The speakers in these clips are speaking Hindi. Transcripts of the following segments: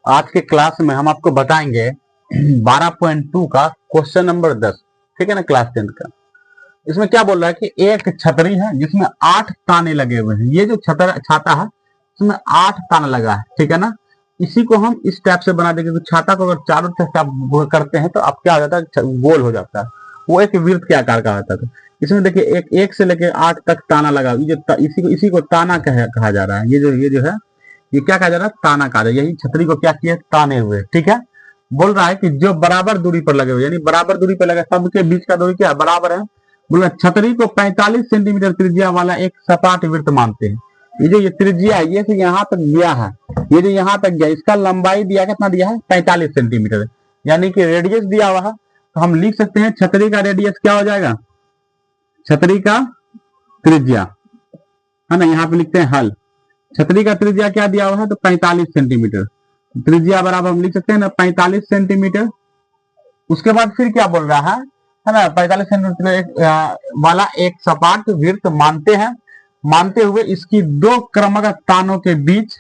आज के क्लास में हम आपको बताएंगे 12.2 का क्वेश्चन नंबर 10, ठीक है ना, क्लास 10 का। इसमें क्या बोल रहा है कि एक छतरी है जिसमें 8 ताने लगे हुए हैं। ये जो छाता है इसमें 8 ताना लगा है, ठीक है ना। इसी को हम इस टाइप से बना देंगे। छाता को अगर चारों तरफ से आप करते हैं तो आप क्या हो जाता है, गोल हो जाता है। वो एक वृत्त के आकार का होता है। इसमें देखिए एक से लेके 8 तक ताना लगा। इसी को ताना कहा जा रहा है। ये जो है ये क्या कहा जा रहा है, ताना कहा जा रहा है। यही छतरी को क्या किया, ताने हुए, ठीक है। बोल रहा है कि जो बराबर दूरी पर लगे हुए, यानी बराबर दूरी पर लगे, सबके बीच का दूरी क्या बराबर है। बोल रहा छतरी को 45 सेंटीमीटर त्रिज्या वाला एक सपाट वृत्त मानते हैं। ये त्रिज्या ये से यहाँ तक गया है, ये जो यहाँ तक गया, इसका लंबाई दिया कितना दिया है, 45 सेंटीमीटर, यानी कि रेडियस दिया हुआ है। तो हम लिख सकते हैं छतरी का रेडियस क्या हो जाएगा, छतरी का त्रिज्या, है ना। यहाँ पे लिखते हैं हल। छतरी का त्रिज्या क्या दिया हुआ है, तो 45 सेंटीमीटर। त्रिज्या बराबर हम लिख सकते हैं ना 45 सेंटीमीटर। उसके बाद फिर क्या बोल रहा है ना, 45 सेंटीमीटर वाला एक सपाट वृत्त मानते हैं, मानते हुए इसकी 2 क्रमागत तानों के बीच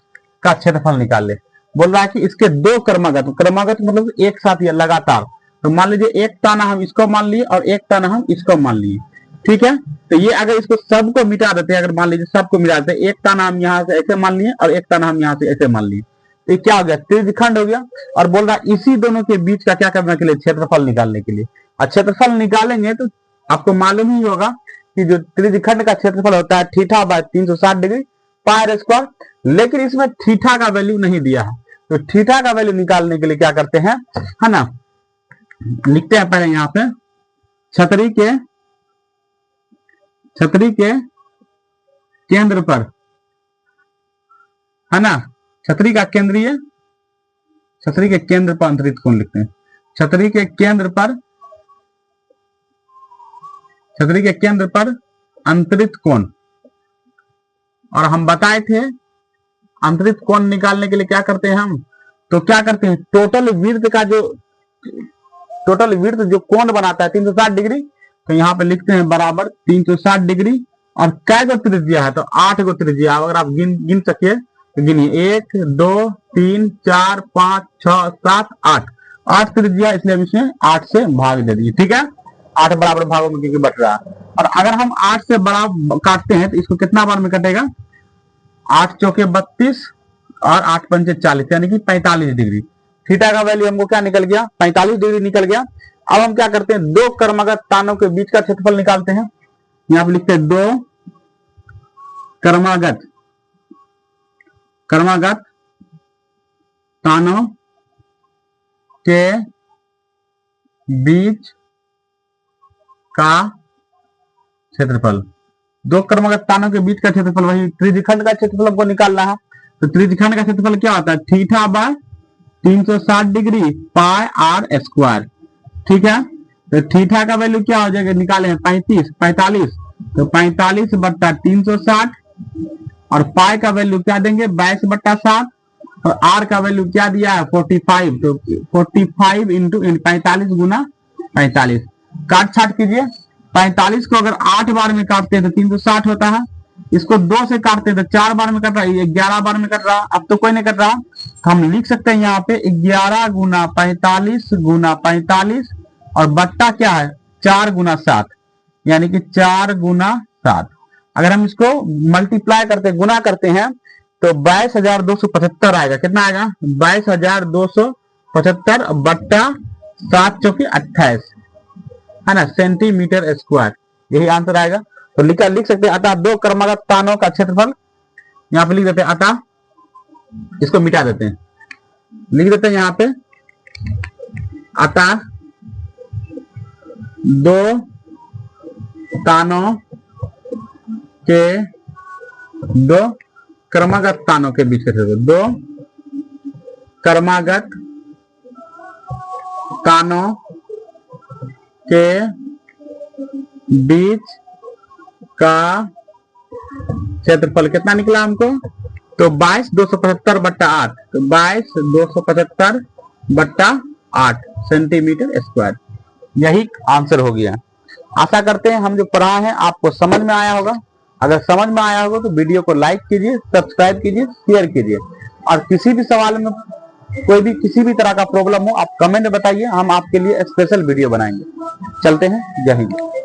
का क्षेत्रफल निकाल ले। बोल रहा है कि इसके 2 क्रमागत मतलब एक साथ या लगातार। तो मान लीजिए एक ताना हम इसको मान लिए और एक ताना हम इसको मान लिए, ठीक है। तो ये अगर इसको सबको मिटा देते हैं, अगर मान लीजिए सबको मिटा देते हैं, एक ताना हम यहाँ से ऐसे मान लिए और एक ताना हम यहाँ से ऐसे मान लिए, तो ये क्या हो गया, त्रिज्यखंड हो गया। और बोल रहा है इसी दोनों के बीच का क्या करने के लिए, क्षेत्रफल निकालने के लिए। और क्षेत्रफल निकालेंगे तो आपको मालूम ही होगा कि जो त्रिज्यखंड का क्षेत्रफल होता है theta by 360 degree pi r square. लेकिन इसमें थीटा का वैल्यू नहीं दिया है, तो थीटा का वैल्यू निकालने के लिए क्या करते हैं, है ना, लिखते हैं पहले यहाँ पे छतरी के केंद्र पर, है ना, छतरी का केंद्रीय, छतरी के केंद्र पर अंतरित कोण लिखते हैं। छतरी के केंद्र पर अंतरित कोण। और हम बताए थे अंतरित कोण निकालने के लिए क्या करते हैं हम, तो क्या करते हैं, टोटल वृत्त जो कोण बनाता है 360 डिग्री, तो यहाँ पे लिखते हैं बराबर 360 डिग्री। और कै गो त्रिज्या है, तो 8 गो त्रिज्या। अगर आप गिन सके तो गिनिए 1 2 3 4 5 6 7 8 त्रिज्या, इसलिए हम इसमें 8 से भाग दे दिए, ठीक है। 8 बराबर भागों में क्योंकि बट रहा है। और अगर हम 8 से बड़ा काटते हैं तो इसको कितना बार में कटेगा, 8 चौके 32 और 8 पंचे 40, यानी कि 45 डिग्री। थीटा का वैल्यू हमको क्या निकल गया, 45 डिग्री निकल गया। अब हम क्या करते हैं, 2 क्रमागत तानों के बीच का क्षेत्रफल निकालते हैं। यहां पे लिखते हैं 2 क्रमागत तानों के बीच का क्षेत्रफल। 2 क्रमागत तानों के बीच का क्षेत्रफल, वही त्रिज्यखंड का क्षेत्रफल हमको निकालना है। तो त्रिज्यखंड का क्षेत्रफल क्या होता है, theta by 360 degree pi r square, ठीक है। तो थीटा का वैल्यू क्या हो जाएगा, निकाले हैं 45, तो 45 बट्टा 360, और पाई का वैल्यू क्या देंगे 22 बट्टा 7, और आर का वैल्यू क्या दिया है 45, तो 45 इंटू 45 गुना 45। काट छाट कीजिए। 45 को अगर 8 बार में काटते हैं तो 360 होता है। इसको 2 से काटते हैं तो 4 बार में कट रहा है, 11 बार में कट रहा। अब तो कोई नहीं कट रहा, तो हम लिख सकते हैं यहाँ पे 11 गुना 45 गुना 45, और बट्टा क्या है 4 गुना 7, यानी कि 4 गुना 7। अगर हम इसको मल्टीप्लाई करते हैं, गुना करते हैं, तो 22,275 आएगा। कितना आएगा, 22,275 बट्टा 7 चौके 28, है ना, सेंटीमीटर स्क्वायर, यही आंसर आएगा। तो लिख सकते हैं अतः 2 क्रमागत तानों का क्षेत्रफल, यहाँ पे लिख देते हैं अतः, इसको मिटा देते हैं, लिख देते हैं यहाँ पे अतः 2 तानों के 2 क्रमागत तानों के बीच का क्षेत्रफल, 2 क्रमागत तानों के बीच का क्षेत्रफल कितना निकला हमको, तो 22,275 बट्टा 8, तो 22,275 बट्टा 8 सेंटीमीटर स्क्वायर, यही आंसर हो गया। आशा करते हैं हम जो पढ़ा है आपको समझ में आया होगा। अगर समझ में आया होगा तो वीडियो को लाइक कीजिए, सब्सक्राइब कीजिए, शेयर कीजिए। और किसी भी सवाल में कोई भी किसी भी तरह का प्रॉब्लम हो आप कमेंट में बताइए, हम आपके लिए स्पेशल वीडियो बनाएंगे। चलते हैं, जय हिंद।